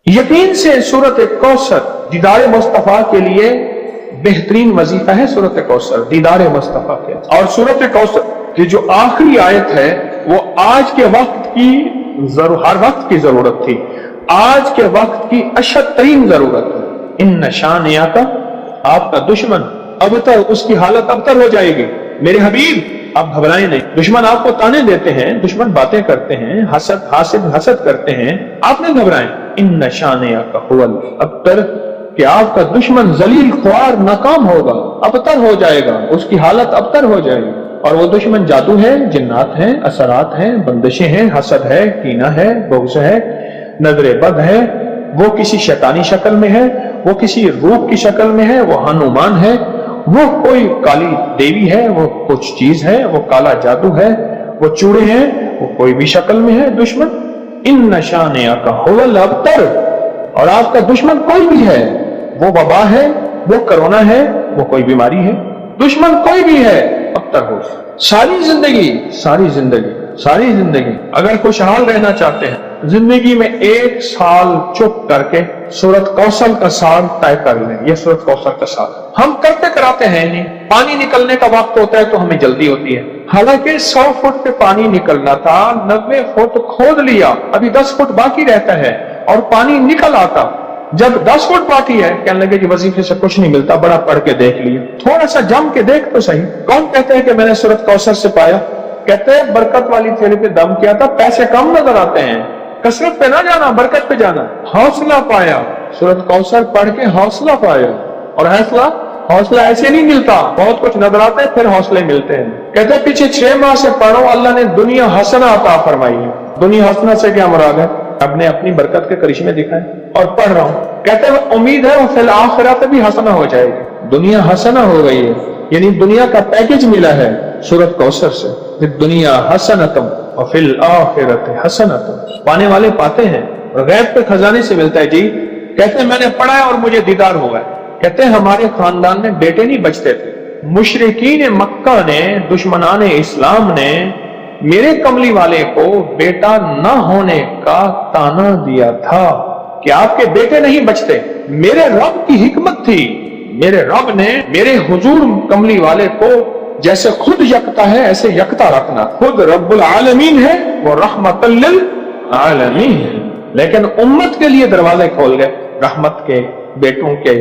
یقین سے सूरत कौसर दीदार मुस्तफा के लिए बेहतरीन वजीफा है। सूरत कौसर दीदार मुस्तफा के, और सूरत कौसर की जो आखिरी आयत है वो आज के वक्त की हर वक्त की जरूरत थी, आज के वक्त की अशद तरीन जरूरत है। इन शानिया का आपका दुश्मन अबतर, उसकी हालत अबतर हो जाएगी। मेरे हबीब आप घबराएं नहीं। दुश्मन आपको ताने देते हैं, दुश्मन बातें करते हैं, हसद करते हैं, आप नहीं घबराएं। इन शानिया का हुवल अबतर, कि आपका दुश्मन जलील ख्वार नाकाम होगा, अबतर हो जाएगा, उसकी हालत अबतर हो जाएगी। और वो दुश्मन जादू है, जिन्नात है, असरात हैं, बंदिशें हैं, हसद है, कीना है, बुग़्ज़ है, नजर बद है, वो किसी शैतानी शक्ल में है, वो किसी रूप की शक्ल में है, वो हनुमान है, वो कोई काली देवी है, वो कुछ चीज है, वो काला जादू है, वो चूड़े हैं, वो कोई भी शक्ल में है दुश्मन। इन नशानिया का हुवल अबतर, और आपका दुश्मन कोई भी है, वो वबा है, वो कोरोना है, वो कोई बीमारी है, दुश्मन कोई भी है, अबतर हो। सारी जिंदगी अगर खुशहाल रहना चाहते हैं, जिंदगी में एक साल चुप करके सूरत कौसर का साल तय कर लें। ये सूरत कौसर का साल हम करते कराते हैं नहीं। पानी निकलने का वक्त होता है तो हमें जल्दी होती है, हालांकि 100 फुट पे पानी निकलना था, 90 फुट खोद लिया, अभी 10 फुट बाकी रहता है और पानी निकल आता। जब 10 फुट बाकी है, कहने लगे कि वजीफे से कुछ नहीं मिलता, बड़ा पढ़ के देख लिया, थोड़ा सा जम के देख तो सही। कौन कहते हैं कि मैंने सूरत कौसर से पाया? कहते हैं बरकत वाली थैली पे दम किया था, पैसे कम नजर आते हैं, कसरत पे ना जाना, बरकत पे जाना। हौसला पाया, सूरत कौसर पढ़ के हौसला पाया। और हौसला ऐसे नहीं मिलता, बहुत कुछ नजर आता है फिर हौसले मिलते हैं। कहते हैं पीछे 6 माह से पढ़ो, अल्लाह ने दुनिया हसना अता फरमाई है। दुनिया हसना से क्या मुराद है? अपने अपनी बरकत के करिश्मे दिखाए और पढ़ रहा हूँ। कहते हैं उम्मीद है वो फिल आखिरत भी हसना हो जाएगी। दुनिया हसना हो गई है, यानी दुनिया का पैकेज मिला है सूरत कौसर से। दुनिया हसनतम और फिल आखिरत हसनतम, पाने वाले पाते हैं और गैब के खजाने से मिलता है जी। कहते हैं मैंने पढ़ा है और मुझे दीदार हुआ है। कहते हैं हमारे खानदान में बेटे नहीं बचते थे। मुशरिकीन मक्का ने, दुश्मनान इस्लाम ने मेरे कमली वाले को बेटा न होने का ताना दिया था कि आपके बेटे नहीं बचते। मेरे रब की हिकमत थी, मेरे रब ने मेरे हुजूर कमली वाले को जैसे खुद यकता है ऐसे यकता रखना। खुद रब्बुल आलमीन है, वो रहमतल लिल आलमीन है, लेकिन उम्मत के लिए दरवाजे खोल गए रहमत के, बेटों के,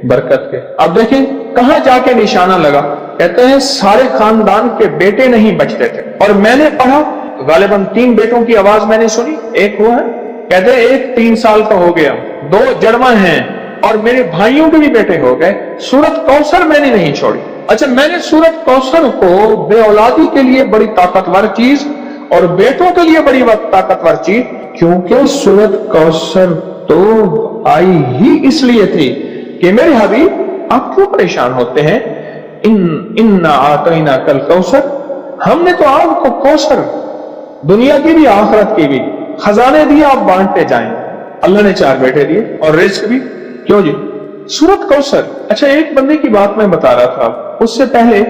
बरकत के। अब देखें कहां जाके निशाना लगा। कहते हैं सारे खानदान के बेटे नहीं बचते थे। और मैंने पढ़ा, गालिबन 3 बेटों की आवाज मैंने सुनी, एक हुआ है। कहते हैं एक 3 साल का हो गया, 2 जड़वा हैं और मेरे भाइयों के भी बेटे हो गए। सूरत कौसर मैंने नहीं छोड़ी। अच्छा, मैंने सूरत कौसर को बेऔलादी के लिए बड़ी ताकतवर चीज और बेटों के लिए बड़ी ताकतवर चीज, क्योंकि सूरत कौसर तो आई ही इसलिए थी कि मेरे हबीब आप क्यों परेशान होते हैं। इन्ना आतैना कल कौसर, हमने तो आपको कौसर दुनिया की भी आखिरत की भी खजाने दिए, आप बांटते जाएं। अल्लाह ने 4 बेटे दिए और रिस्क भी। क्यों जी? सूरत कौसर। अच्छा, एक बंदे की बात मैं बता रहा था, उससे पहले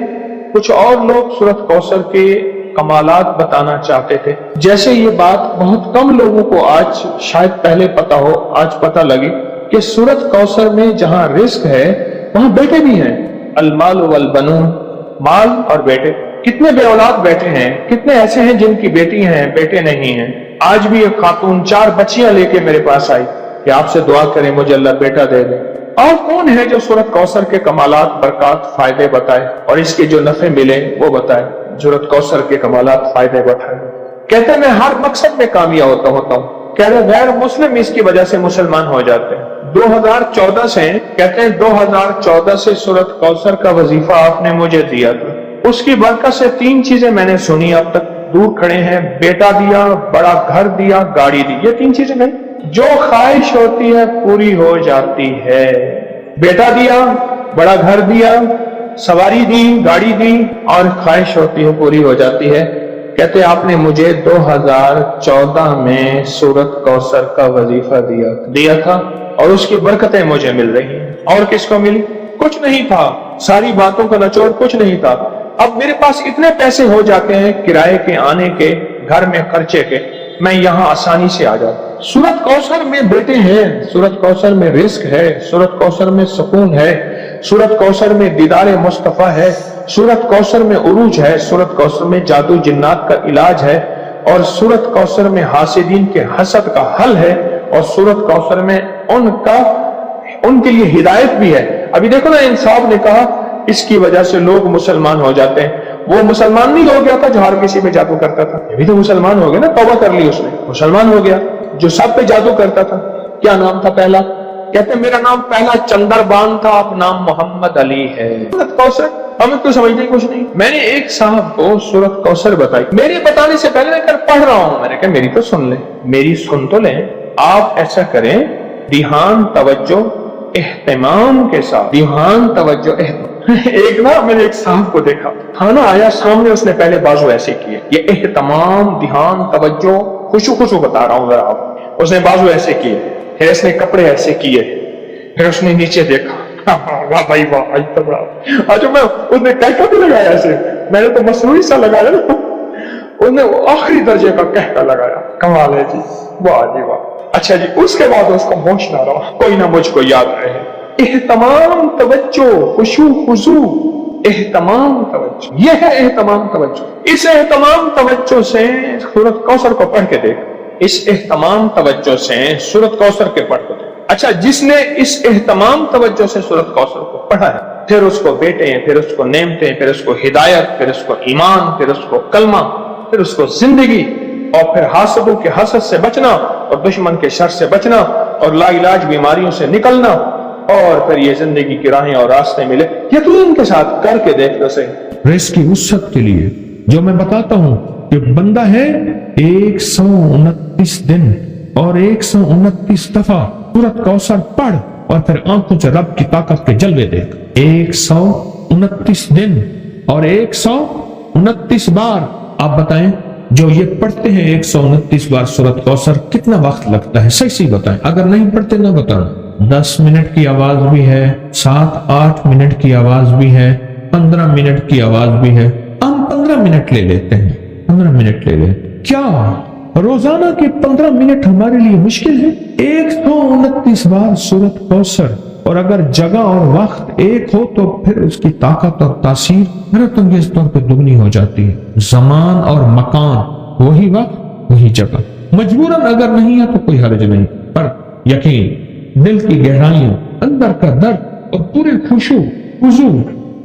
कुछ और लोग सूरत कौसर के कमालात बताना चाहते थे। जैसे ये बात बहुत कम लोगों को आज शायद पहले पता हो, आज पता लगी कि सूरत कौसर में जहां रिस्क है वहां बेटे भी हैं। अलमाल वल बनून, माल और बेटे। कितने बेऔलाद बैठे हैं, कितने ऐसे हैं जिनकी बेटी हैं, बेटे नहीं हैं। आज भी एक खातून 4 बच्चियां लेके मेरे पास आई कि आपसे दुआ करें मुझे अल्लाह बेटा दे दे। और कौन है जो सूरत कौसर के कमालात, बरकत, फायदे बताए और इसके जो नफे मिले वो बताए। सूरत कौसर के कमालात, फायदे बताए। कहते मैं हर मकसद में कामयाब होता हूँ। कहते गैर मुस्लिम इसकी वजह से मुसलमान हो जाते हैं। 2014 से, कहते हैं 2014 से सूरत कौसर का वजीफा आपने मुझे दिया था, उसकी बरकत से 3 चीजें मैंने सुनी अब तक। दूर खड़े हैं, बेटा दिया, बड़ा घर दिया, गाड़ी दी। ये 3 चीजें नहीं, जो ख्वाहिश होती है पूरी हो जाती है। बेटा दिया, बड़ा घर दिया, सवारी दी, गाड़ी दी और ख्वाहिश होती है पूरी हो जाती है। कहते आपने मुझे 2014 में सूरत कौसर का वजीफा दिया था और उसकी बरकतें मुझे मिल रही हैं। और किसको मिली? कुछ नहीं था, सारी बातों का निचोड़ कुछ नहीं था। अब मेरे पास इतने पैसे हो जाते हैं किराए के, आने के, घर में खर्चे के, میں یہاں آسانی سے آ جاتا۔ سورت کوثر میں بیٹے ہیں، سورت کوثر میں رزق ہے، سورت کوثر میں سکون ہے، سورت کوثر میں دیدار مصطفیٰ ہے، سورت کوثر میں عروج ہے، سورت کوثر میں جادو جنات کا علاج ہے، اور سورت کوثر میں حاسدین کے حسد کا حل ہے، اور سورت کوثر میں ان کے لیے ہدایت بھی ہے۔ ابھی دیکھو نا، انصاف نے کہا اس کی وجہ سے لوگ مسلمان ہو جاتے ہیں۔ وہ مسلمان نہیں ہو گیا تھا جو ہر کسی پہ جادو کرتا تھا، یہ بھی تو مسلمان ہو گیا نا، توبہ کر لی اس نے، مسلمان ہو گیا۔ جو سب پہ جادو کرتا تھا، کیا نام تھا پہلا؟ کہتے میرا نام پہلا چندربان تھا، اب نام محمد علی ہے۔ سورت کوثر ہمیں تو سمجھنے کچھ نہیں۔ میں نے ایک صاحب کو سورت کوثر بتائی، میرے بتانے سے پہلے میں پڑھ رہا ہوں، میں نے کہا میری تو سن لیں، میری سن تو لیں۔ آپ ایسا کریں، دھیان، توجہ، اہتمام کے ساتھ، دھیان، توجہ، اہتمام۔ ایک نا میں نے ایک صاحب کو دیکھا، کھانا آیا سامنے، اس نے پہلے بازو ایسے کیے، یہ اہتمام، دھیان، توجہ، خشوع بتا رہا ہوں ذرا آپ۔ اس نے بازو ایسے کیے، پھر اس نے کپڑے ایسے کیے، پھر اس نے نیچے دیکھا، واہ بھائی واہ، آج میں اس نے کہکا بھی لگایا ایسے، میں نے تو مصنوعی سا لگایا نا، اس نے آخری درجے کا کہکا لگایا۔ کمال ہے جی، واہ جی واہ۔ اچھا جی، اس کے بعد اس کو ہوش نہ رہا، کوئی نہ مجھ کو یاد رہے۔ اہتمام، توجہ، خشوع خضوع، اہتمام، توجہ، یہ ہے اہتمام، توجہ۔ اس اہتمام توجہ سے سورت کوثر کو پڑھ کے دیکھ، اس اہتمام توجہ سے سورت کوثر کے پڑھ کے دیکھ۔ اچھا، جس نے اس اہتمام توجہ سے سورت کوثر کو پڑھا ہے، پھر اس کو بیٹے ہیں، پھر اس کو نعمتیں، پھر اس کو ہدایت، پھر اس کو ایمان، پھر اس کو کلمہ، پھر اس کو زندگی، اور پھر حاسدوں کے حسد سے بچنا، اور دشمن کے شر سے بچنا، اور لا علاج بیماریوں سے نکلنا، اور پھر یہ زندگی کی راہیں اور راستے ملے۔ یقین کے ساتھ کر کے دیکھ لو صحیح۔ رزق کی وسعت کے لیے جو میں بتاتا ہوں کہ بندہ ہے 129 دن اور 129 دفعہ سورت کوثر پڑھ، اور پھر آنکھوں سے رب کی طاقت کے جلوے دیکھ۔ 129 دن اور 129 بار۔ آپ بتائیں، جو یہ پڑھتے ہیں 129 بار سورت کوثر، کتنا وقت لگتا ہے؟ صحیح بتائیں، اگر نہیں پڑھتے نہ بتانا۔ 10 منٹ کی آواز بھی ہے، 7-8 منٹ کی آواز بھی ہے، 15 منٹ کی آواز بھی ہے۔ ہم 15 منٹ لے لیتے ہیں، 15 منٹ لے لیں۔ کیا روزانہ کے 15 منٹ ہمارے لیے مشکل ہے؟ 129 بار سورت کوثر، اور اگر جگہ اور وقت ایک ہو تو پھر اس کی طاقت اور تاثیر حیرت انگیز طور پہ دگنی ہو جاتی ہے۔ زمان اور مکان، وہی وقت وہی جگہ۔ مجبوراً اگر نہیں ہے تو کوئی حرج نہیں، پر یقین، دل کی گہرائیوں، اندر کا درد اور پورے خشوع خضوع،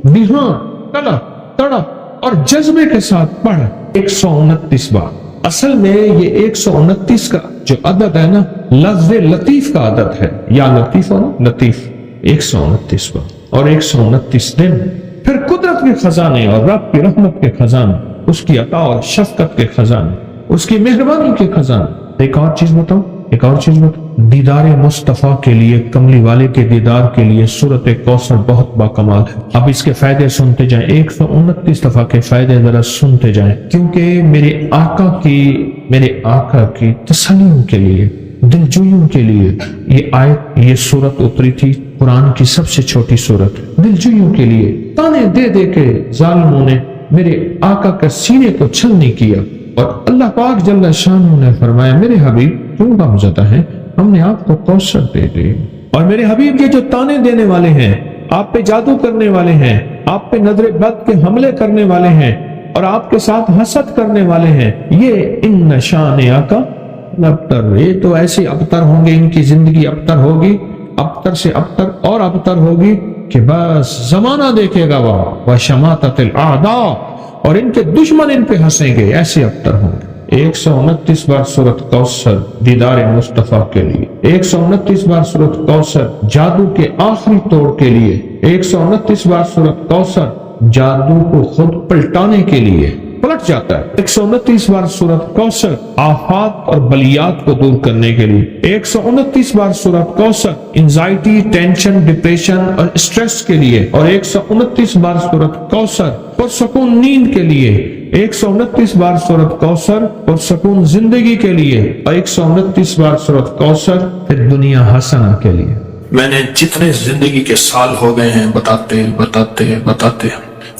دھیان، طلب، تڑپ اور جذبے کے ساتھ پڑھ 129 بار۔ اصل میں یہ 129 کا جو عدد ہے نا، لفظ لطیف کا عدد ہے، یا لطیف اور لطیف۔ 129 بار اور 129 دن۔ پھر قدرت کے خزانے اور رب کی رحمت کے خزانے، اس کی عطا اور شفقت کے خزانے، اس کی مہربانی کے خزانے۔ ایک اور چیز بتاؤں، دیدار مصطفیٰ کے لیے، کملی والے کے دیدار کے لیے سورت کوثر بہت باکمال ہے۔ اب اس کے فائدے سنتے جائیں، 129 دفعہ کے فائدے ذرا سنتے جائیں، کیونکہ میرے آقا کی تسلیوں کے لیے، دلجوئیوں کے لیے یہ آیت، یہ سورت اتری تھی۔ قرآن کی سب سے چھوٹی سورت، دلجوئیوں کے لیے۔ تانے دے دے کے ظالموں نے میرے آقا کا سینے کو چھلنی کیا، اور اللہ پاک جل شانہ نے فرمایا، میرے حبیب کیوں غم زدہ ہیں، ہم نے آپ کو کوثر دے دی۔ اور میرے حبیب، یہ جو تانے دینے والے ہیں، آپ پہ جادو کرنے والے ہیں، آپ پہ نظر بد کے حملے کرنے والے ہیں، اور آپ کے ساتھ حسد کرنے والے ہیں، یہ ان شانئہ کا ابتر، یہ تو ایسے ابتر ہوں گے، ان کی زندگی ابتر ہوگی، ابتر سے ابتر اور ابتر ہوگی، کہ بس زمانہ دیکھے گا وہ شماتت الاعداء، اور ان کے دشمن ان پہ ہنسیں گے، ایسے ابتر ہوں گے۔ 129 بار سورت کوثر دیدار مصطفیٰ کے لیے، 129 بار سورت کوثر جادو کے آخری توڑ کے لیے، 129 بار سورت کوثر جادو کو خود پلٹانے کے لیے، پلٹ جاتا ہے۔ 129 بار سورت کوثر آفات اور بلیات کو دور کرنے کے لیے، 129 بار سورت کوثر انزائٹی، ٹینشن، ڈپریشن اور اسٹریس کے لیے، اور 129 بار سورت کوثر پرسکون نیند کے لیے، 129 بار سورت کوثر پرسکون زندگی کے لیے، اور 129 بار سورت کوثر پھر دنیا حسنہ کے لیے۔ میں نے جتنے زندگی کے سال ہو گئے ہیں بتاتے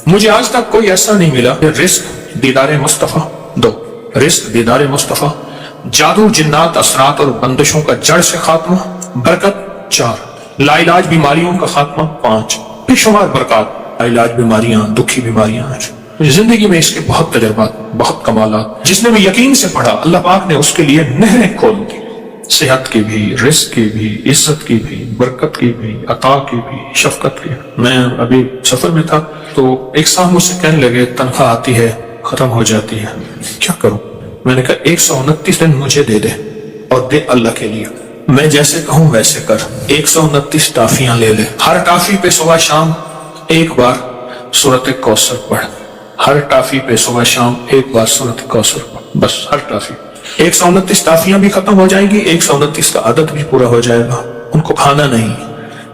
مجھے آج تک کوئی ایسا نہیں ملا کہ رزق دیدار مصطفیٰ دو، رزق دیدار مصطفیٰ जादू जिन्नात असरात और बंदिशों का जड़ से खात्मा, बरकत 4, लाइलाज बीमारियों का खात्मा 5, बेशुमार बरकत, लाइलाज बीमारियां, दुखी बीमारियां हैं। जिंदगी में इसके बहुत तजर्बात, बहुत कमालात। जिसने भी यकीन से पढ़ा, अल्लाह पाक ने उसके लिए नहरें खोल दी, सेहत की भी, रिस्क की भी, इज्जत की भी, बरकत की भी, अता की भी, शफकत की। मैं अभी सफर में था तो एक साहब मुझसे कहने लगे तनख्वाह आती है खत्म हो जाती है, क्या करूं? मैंने कहा 129 दिन मुझे दे दे और दे अल्लाह के लिए। मैं जैसे कहूं वैसे कर। 129 टाफियां ले ले, हर टाफी पे सुबह शाम एक बार सूरत कौसर पढ़, हर टाफी पे सुबह शाम एक बार सूरत कौसर पढ़, बस हर टाफी। 129 टाफियां भी खत्म हो जाएंगी, 129 का आदत भी पूरा हो जाएगा, उनको खाना नहीं।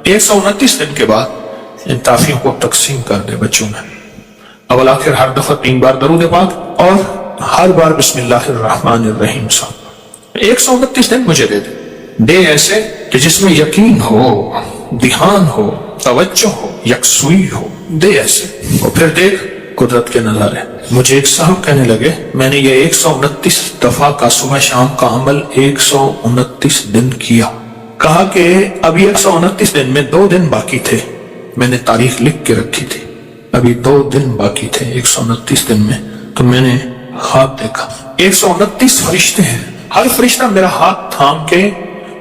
129 दिन के बाद इन टाफियों को तकसीम कर दे बच्चों में, अवल आखिर हर दफा 3 बार दरूद पाक और हर बार बिस्मिल्लाहिर्रहमानिर्रहीम साहब। 129 दिन मुझे दे ऐसे कि जिसमें यकीन हो, ध्यान हो, तवज्जो हो, यकसुई हो, दे ऐसे। और फिर देख कुदरत के नजारे। मुझे एक साहब कहने लगे मैंने ये 129 दफा का सुबह शाम का अमल 129 दिन किया। कहा कि अभी 129 दिन में 2 दिन बाकी थे, मैंने तारीख लिख के रखी थी, अभी 2 दिन बाकी थे 129 दिन में। तो मैंने ख्वाब देखा 129 फरिश्ते हैं, हर फरिश्ता मेरा हाथ थाम के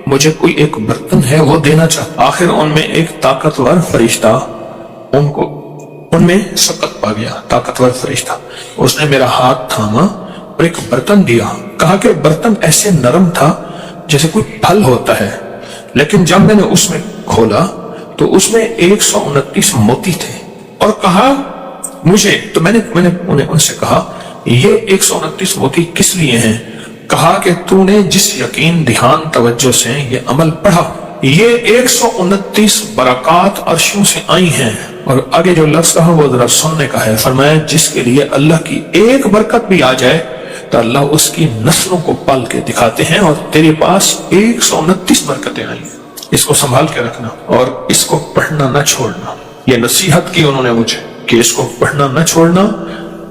मुझे कोई एक बर्तन है वो देना चाहता। आखिर उनमें एक ताकतवर फरिश्ता उनमें सकत पा गया, ताकतवर फरिश्ता, उसने मेरा हाथ थामा और एक बर्तन दिया। कहा कि बर्तन ऐसे नरम था जैसे कोई फल होता है, लेकिन जब मैंने उसमें खोला तो उसमें 129 मोती थे। और कहा मुझे, तो मैंने उन्हें उनसे कहा ये 129 मोती किस लिए हैं? कहा कि तूने जिस यकीन, ध्यान, तवज्जो से ये अमल पढ़ा, ये 129 बरकत अर्शों से आई हैं। और आगे जो लफ्ज कहा वो जरा सुनने का है। फरमाया जिसके लिए अल्लाह की एक बरकत भी आ जाए तो अल्लाह उसकी नस्लों को पाल के दिखाते हैं, और तेरे पास 129 बरकतें आई। इसको संभाल के रखना और इसको पढ़ना न छोड़ना। ये नसीहत की उन्होंने मुझे कि इसको पढ़ना न छोड़ना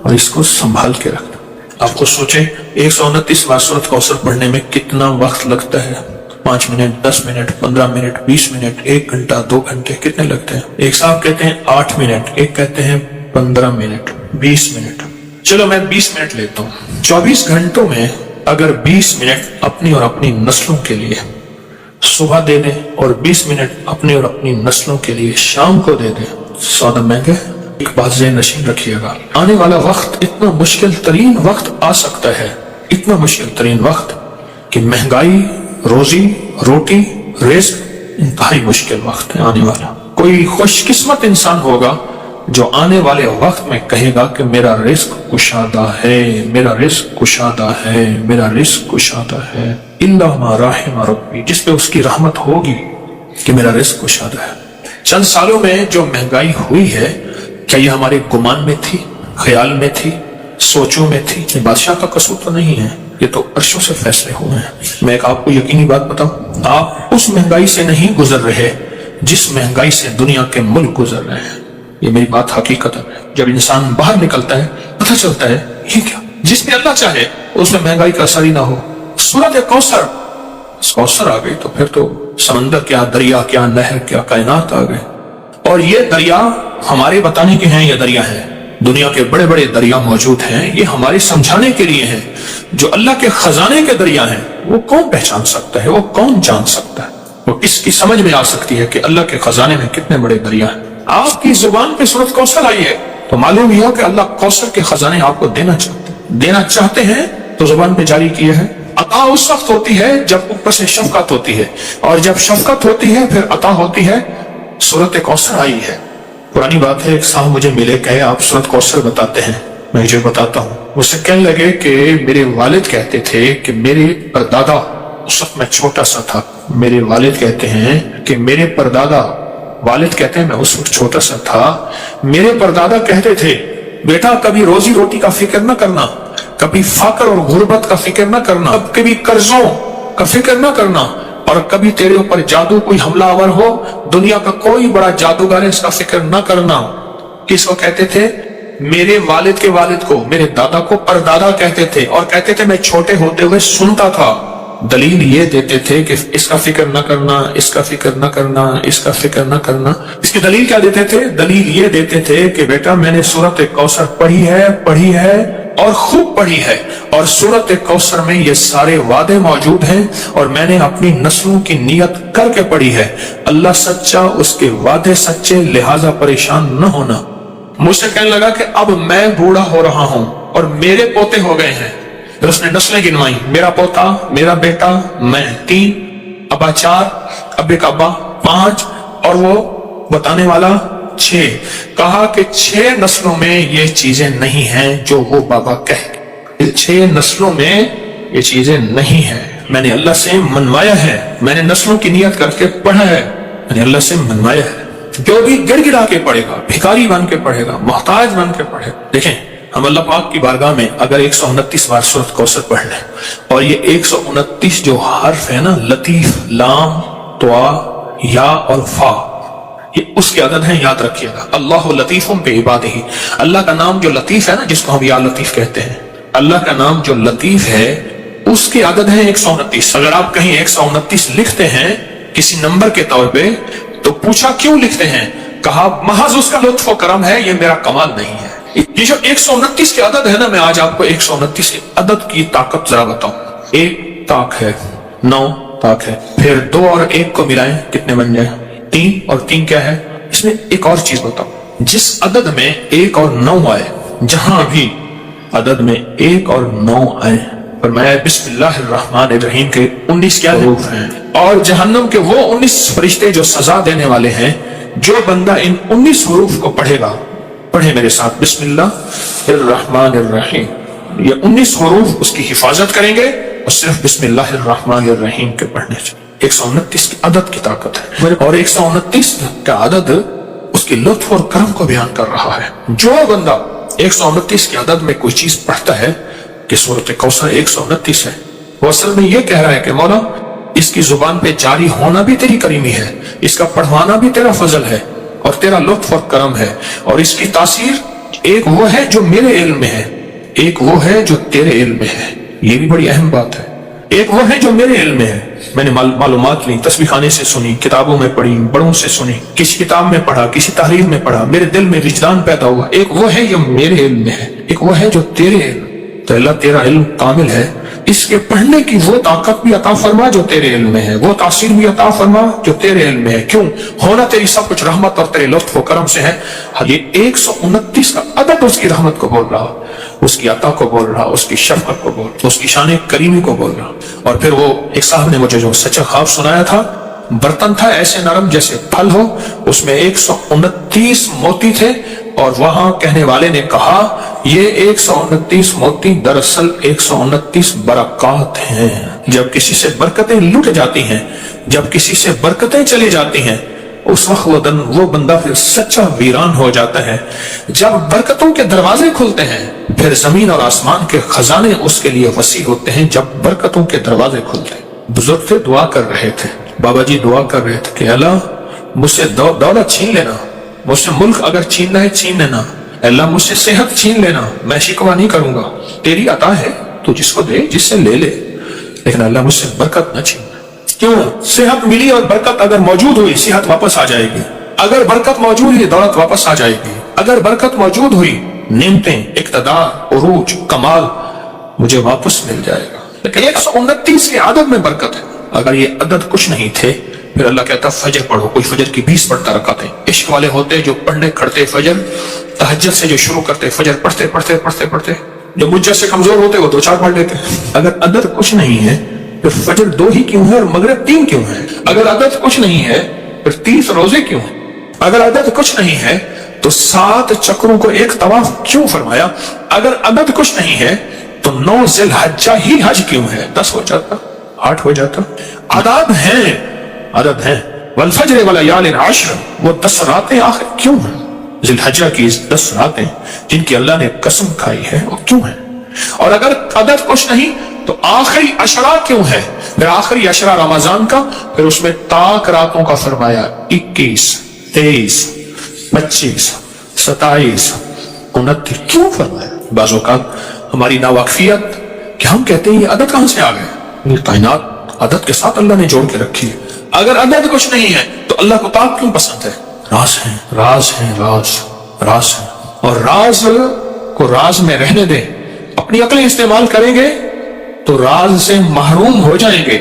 और इसको संभाल के रखना। आपको सोचे 129 बार सूरत कौसर पढ़ने में कितना वक्त लगता है? 5 मिनट, 10 मिनट, 15 मिनट, 20 मिनट, 1 घंटा, 2 घंटे, कितने लगते हैं? एक साहब कहते हैं 8 मिनट, एक कहते हैं 15 मिनट, 20 मिनट। चलो मैं 20 मिनट लेता हूँ। 24 घंटों में अगर 20 मिनट अपनी और अपनी नस्लों के लिए सुबह दे दें और 20 मिनट अपनी और अपनी नस्लों के लिए शाम को दे दें, सौदा महंगा। एक बात ज़हन नशीन रखिएगा, आने वाला वक्त इतना मुश्किल तरीन वक्त आ सकता है, इतना मुश्किल तरीन वक्त कि महंगाई, रोजी रोटी, रिस्क, इंतहाई मुश्किल वक्त है आने वाला। कोई खुशकिस्मत इंसान होगा जो आने वाले वक्त में कहेगा कि मेरा रिस्क कुशादा है, मेरा रिस्क कुशादा है, मेरा रिस्क कुशादा है। इल्ला मा राहिम रब्बी, जिस पे उसकी रहमत होगी कि मेरा रिस्क कुशादा है। चंद सालों में जो महंगाई हुई है, क्या ये हमारे गुमान में थी, ख्याल में थी, सोचों में थी? ये बादशाह का कसूर तो नहीं है, ये तो अर्शों से फैसले हुए हैं। मैं एक आपको यकीनी बात बताऊं, आप उस महंगाई से नहीं गुजर रहे जिस महंगाई से दुनिया के मुल्क गुजर रहे हैं। ये मेरी बात हकीकत है। जब इंसान बाहर निकलता है पता चलता है ये क्या, जिसमें अल्लाह चाहे उसमें महंगाई का असर ही ना हो। सूरत कौसर आ गई तो फिर तो समंदर क्या, दरिया क्या, नहर क्या, कायनात आ गए। और ये दरिया हमारे बताने के हैं, ये दरिया है, दुनिया के बड़े बड़े दरिया मौजूद हैं, ये हमारे समझाने के लिए हैं। जो अल्लाह के खजाने के दरिया हैं वो कौन पहचान सकता है, वो कौन जान सकता है, वो किसकी समझ में आ सकती है कि अल्लाह के खजाने में कितने बड़े दरिया हैं। आपकी जुबान पे सूरत कौसर आई है तो मालूम हुआ कि अल्लाह कौसर के खजाने आपको देना चाहते हैं तो जुबान पे जारी किए हैं। अता उस वक्त होती है जब ऊपर से शफकत होती है, और जब शफकत होती है फिर अता होती है। सूरत कौसर आई है। पुरानी बात है, एक साहब मुझे मिले, कहे आप सूरत कौसर बताते हैं। मैं जो बताता हूँ, मुझसे कहने लगे कि मेरे वालिद कहते थे कि मेरे परदादा, उस वक्त मैं छोटा सा था, मेरे वालिद कहते हैं कि मेरे परदादा, वालिद कहते हैं मैं उस वक्त छोटा सा था, मेरे परदादा कहते थे बेटा कभी रोजी रोटी का फिक्र न करना, कभी फाकर और गुर्बत का फिक्र न करना, कभी कर्जों का फिक्र न करना, और कभी तेरे ऊपर जादू कोई हमलावर हो, दुनिया का कोई बड़ा जादूगर है, इसका फिक्र न करना। किसको कहते थे? میرے والد کے والد کو، میرے دادا کو پردادا کہتے تھے، اور کہتے تھے میں چھوٹے ہوتے ہوئے سنتا تھا۔ دلیل یہ دیتے تھے کہ اس کا فکر نہ کرنا، اس کا فکر نہ کرنا، اس کا فکر نہ کرنا۔ اس کی دلیل کیا دیتے تھے؟ دلیل یہ دیتے تھے کہ بیٹا میں نے سورۃ کوثر پڑھی ہے اور خوب پڑھی ہے، اور سورۃ کوثر میں یہ سارے وعدے موجود ہیں، اور میں نے اپنی نسلوں کی نیت کر کے پڑھی ہے۔ اللہ سچا، اس کے وعدے سچے، لہذا پریشان نہ ہونا۔ مجھ سے کہنے لگا کہ اب میں بوڑھا ہو رہا ہوں اور میرے پوتے ہو گئے ہیں۔ پھر اس نے نسلیں گنوائی، میرا پوتا، میرا بیٹا، میں 3، ابا 4، ابے کا ابا 5، اور وہ بتانے والا 6۔ کہا کہ 6 نسلوں میں یہ چیزیں نہیں ہیں جو وہ بابا کہے، 6 نسلوں میں یہ چیزیں نہیں ہیں۔ میں نے اللہ سے منوایا ہے، میں نے نسلوں کی نیت کر کے پڑھا ہے، میں نے اللہ سے منوایا ہے۔ جو بھی گڑ گڑا کے پڑھے گا، بھکاری بن کے پڑھے گا، محتاج بن کے پڑھے گا۔ دیکھیں ہم اللہ پاک کی بارگاہ میں اگر 129 بار سورۃ کوثر پڑھ لیں، اور یہ 129 جو حرف ہے نا، لطیف، لام، طا، یا اور فا، یہ اس کے عدد ہیں، یاد رکھیے گا۔ اللہ لطیف بعبادہ، اللہ کا نام جو لطیف ہے نا، جس کو ہم یا لطیف کہتے ہیں، اللہ کا نام جو لطیف ہے اس کے عدد ہیں 129۔ اگر آپ کہیں 129 لکھتے ہیں کسی نمبر کے طور پہ تو پوچھا کیوں لکھتے ہیں؟ کہا محض اس کا لطف و کرم ہے، یہ میرا کمال نہیں ہے۔ یہ جو 129 کے عدد ہے نا، میں آج آپ کو 129 کے عدد کی طاقت ذرا بتاؤں۔ 1 طاق ہے، 9 طاق ہے، پھر 2 اور 1 کو ملائیں کتنے بن جائیں؟ 3، اور 3 کیا ہے؟ اس میں ایک اور چیز بتاؤں، جس عدد میں 1 اور 9 آئے، جہاں بھی عدد میں 1 اور 9 آئے، فرمایا بسم اللہ الرحمن الرحیم کے 19 کیا حروف ہیں، اور جہنم کے وہ 19 فرشتے جو سزا دینے والے ہیں۔ جو بندہ ان 19 حروف کو پڑھے گا، پڑھے میرے ساتھ، بسم اللہ الرحمن الرحیم، یہ 19 حروف اس کی حفاظت کریں گے، اور صرف بسم اللہ الرحمن الرحیم کے پڑھنے سے 129 کی عدد کی طاقت ہے، اور 129 کا عدد اس کے لطف اور کرم کو بیان کر رہا ہے۔ جو بندہ 129 کی عدد میں کوئی چیز پڑھتا ہے کہ سورۃ کوثر 129 ہے، وہ اصل میں یہ کہہ رہا ہے کہ مولا اس کی زبان پہ جاری ہونا بھی تیری کریمی ہے، اس کا پڑھوانا بھی تیرا فضل ہے اور تیرا لطف اور کرم ہے، اور اس کی تاثیر ایک وہ ہے جو میرے علم میں ہے، ایک وہ ہے جو تیرے علم میں ہے۔ یہ بھی بڑی اہم بات ہے، ایک وہ ہے جو میرے علم میں ہے، میں نے معلومات لی، تسبیح خانے سے سنی، کتابوں میں پڑھی، بڑوں سے سنی، کسی کتاب میں پڑھا، کسی تحریر میں پڑھا، میرے دل میں وجدان پیدا ہوا، ایک وہ ہے جو میرے علم میں ہے، ایک وہ ہے جو تیرے علم۔ تو اللہ تیرا علم کامل ہے، اس کے پڑھنے کی وہ طاقت بھی عطا فرما جو تیرے علم میں ہے، وہ تاثیر بھی عطا فرما جو تیرے علم میں ہے۔ کیوں؟ ہونا تیری سب کچھ رحمت اور تیرے لطف و کرم سے ہے۔ یہ 129 کا عدد اس کی رحمت کو بول رہا، اس کی عطا کو بول رہا، اس کی شفقت کو بول رہا، اس کی شان کریمی کو بول رہا۔ اور پھر وہ ایک صاحب نے مجھے جو سچا خواب سنایا تھا، برتن تھا ایسے نرم جیسے پھل ہو، اس میں 129 موتی تھے، اور وہاں کہنے والے نے کہا یہ 129 موتی دراصل 129 برکات ہیں۔ جب کسی سے برکتیں لوٹ جاتی ہیں، جب کسی سے برکتیں چلی جاتی ہیں، اس وقت وہ بندہ پھر سچا ویران ہو جاتا ہے۔ جب برکتوں کے دروازے کھلتے ہیں، پھر زمین اور آسمان کے خزانے اس کے لیے وسیع ہوتے ہیں۔ جب برکتوں کے دروازے کھلتے ہیں، بزرگ تھے دعا کر رہے تھے، بابا جی دعا کر رہے تھے کہ اللہ مجھ سے دولت چھین لینا، مجھ سے ملک اگر چھیننا ہے چھین لینا، اللہ مجھ سے صحت چھین لینا، میں شکوہ نہیں کروں گا، تیری عطا ہے، تو جس کو دے، جس سے لے لے، لیکن اللہ مجھ سے برکت نہ چھیننا۔ کیوں؟ صحت ملی اور برکت اگر موجود ہوئی، صحت واپس آ جائے گی، اگر برکت موجود ہوئی دولت واپس آ جائے گی، اگر برکت موجود ہوئی نعمتیں، اقتدار، عروج، کمال مجھے واپس مل جائے گا۔ لیکن 129 کے عدد میں برکت ہے۔ اگر یہ عدد کچھ نہیں تھے، پھر اللہ کہتا فجر پڑھو، کوئی فجر کی 20 پڑھتا رکعتیں۔ عشق والے ہوتے جو پڑھنے کھڑتے فجر، تہجد سے جو شروع کرتے فجر پڑھتے پڑھتے پڑھتے پڑھتے، جو مجھ جیسے کمزور ہوتے وہ 2-4 پڑھ لیتے۔ اگر عدد کچھ نہیں ہے پھر فجر 2 ہی کیوں ہے اور مغرب 3 کیوں ہے؟ اگر عدد کچھ نہیں ہے پھر 30 روزے کیوں ہیں؟ اگر عدد کچھ نہیں ہے تو 7 چکروں کو ایک طواف کیوں فرمایا؟ اگر عدد کچھ نہیں ہے تو 9 ذی الحجہ ہی حج کیوں ہے؟ 10 ہو جاتا، 8 ہو جاتا۔ عدد ہیں، عدد ہیں، والفجر ولیال عشر، وہ 10 راتیں آخر کیوں ہیں؟ ذی الحجہ کی 10 راتیں جن کی اللہ نے قسم کھائی ہے وہ کیوں ہیں؟ اور اگر عدد کچھ نہیں تو آخری عشرہ کیوں ہے؟ پھر آخری عشرہ رمضان کا، پھر اس میں طاق راتوں کا فرمایا، 21، 23، 25، 27، 29 क्यों फरमाया? बाज़ औक़ात हमारी नावाकफियत कि हम कहते हैं ये अदद कहां से आ गए? ये कायनात अदद के साथ अल्लाह ने जोड़ के रखी है। अगर अदद कुछ नहीं है तो अल्लाह को ताक क्यों पसंद है? राज है, राज है, राज राज है। और राज को राज में रहने दें। अपनी अक्लें इस्तेमाल करेंगे तो राज से महरूम हो जाएंगे,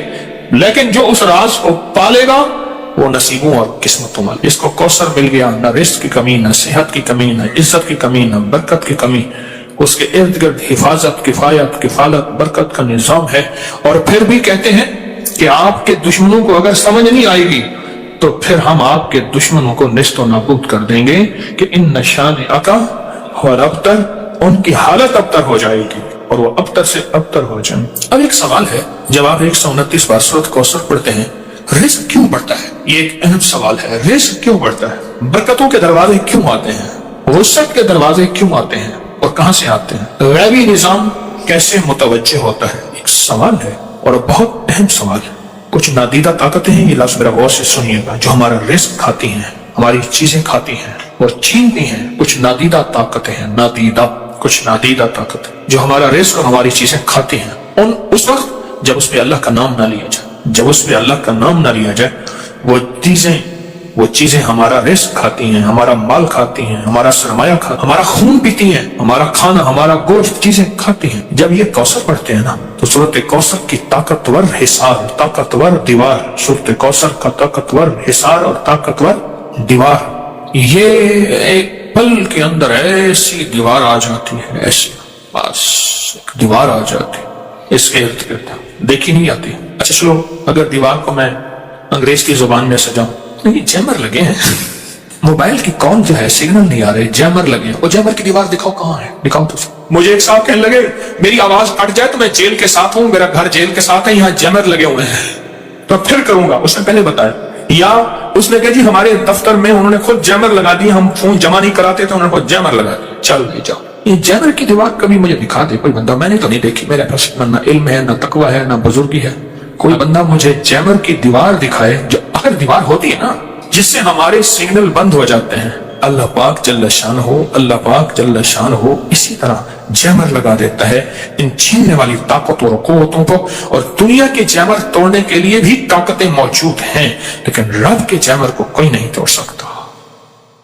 लेकिन जो उस राज को पालेगा वो नसीबों और किस्मतों वाला। इसको कौसर मिल गया, न रिस्क की कमी, न सेहत की कमी, न इज्जत की कमी, न बरकत की कमी। उसके इर्द गिर्द हिफाजत, किफायत, किफालत, बरकत का निजाम है। और फिर भी कहते हैं कि आपके दुश्मनों को अगर समझ नहीं आएगी तो फिर हम आपके दुश्मनों को निस्तो नाबूद कर देंगे कि इन नशान अका और अबतर, उनकी हालत अबतर हो जाएगी और वो अबतर से अबतर हो जाए। अब एक सवाल है, जब आप 129 बार सूरत कौसर पढ़ते हैं, रिस्क क्यों बढ़ता है? ये एक अहम सवाल है। रिस्क क्यों बढ़ता है? बरकतों के दरवाजे क्यों आते हैं? वुसअत के दरवाजे क्यों आते हैं और कहां से आते हैं? गैबी निजाम कैसे मुतवज्जे होता है? एक सवाल है और बहुत अहम सवाल है। कुछ नादीदा ताकतें हैं, ये लफ्ज़ मेरा गौर से सुनिएगा, जो हमारा रिस्क खाती हैं, हमारी चीजें खाती हैं और छीनती हैं। कुछ नादीदा ताकतें हैं, नादीदा, कुछ नादीदा ताकतें जो हमारा रिस्क और हमारी चीजें खाती हैं। उस वक्त जब उस पर अल्लाह का नाम ना लिया जाए, जब उस पर अल्लाह का नाम ना लिया जाए, वो चीजें हमारा रिस्क खाती हैं, हमारा माल खाती हैं, हमारा सरमाया खाती, हमारा खून पीती हैं, हमारा खाना, हमारा गोश्त, चीजें खाती हैं। जब ये कौसर पढ़ते हैं ना, तो सूरत कौसर की ताकतवर हिसार, ताकतवर दीवार, सूरत कौसर का ताकतवर हिसार और ताकतवर दीवार, ये एक पल के अंदर ऐसी दीवार आ जाती है, ऐसी बस एक दीवार आ जाती है, इसके इर्द गिर्द देखी नहीं आती। अच्छा चलो, अगर दीवार को मैं अंग्रेज की जुबान में सजाऊं, ये जैमर लगे हैं, मोबाइल की कॉल जो है सिग्नल नहीं आ रहे, जैमर लगे हैं। वो जैमर की दीवार दिखाओ कहां है, दिखाओ तो। मुझे एक साहब कहने लगे मेरी आवाज कट जाए तो मैं जेल के साथ हूं, मेरा घर जेल के साथ है, यहाँ जैमर लगे हुए हैं, तो फिर करूंगा। उसने पहले बताया। या उसने कहा जी हमारे दफ्तर में उन्होंने खुद जैमर लगा दी, हम फोन जमा नहीं कराते तो उन्होंने खुद जैमर लगा दिया। चल भाई जाओ, ये जैमर की दीवार कभी मुझे दिखा दे कोई बंदा, मैंने तो नहीं देखी। मेरे पास ना इल्म है, ना तकवा है, ना बुजुर्गी है। कोई बंदा मुझे जैमर की दीवार दिखाए, जो अगर दीवार होती है ना जिससे हमारे सिग्नल बंद हो जाते हैं, अल्लाह पाक जल्ल शान हो, अल्लाह पाक जल्ल शान हो इसी तरह जैमर लगा देता है इन छीनने वाली ताकतों और कुव्वतों को। और दुनिया के जैमर तोड़ने के लिए भी ताकतें मौजूद हैं, लेकिन रब के जैमर को कोई नहीं तोड़ सकता।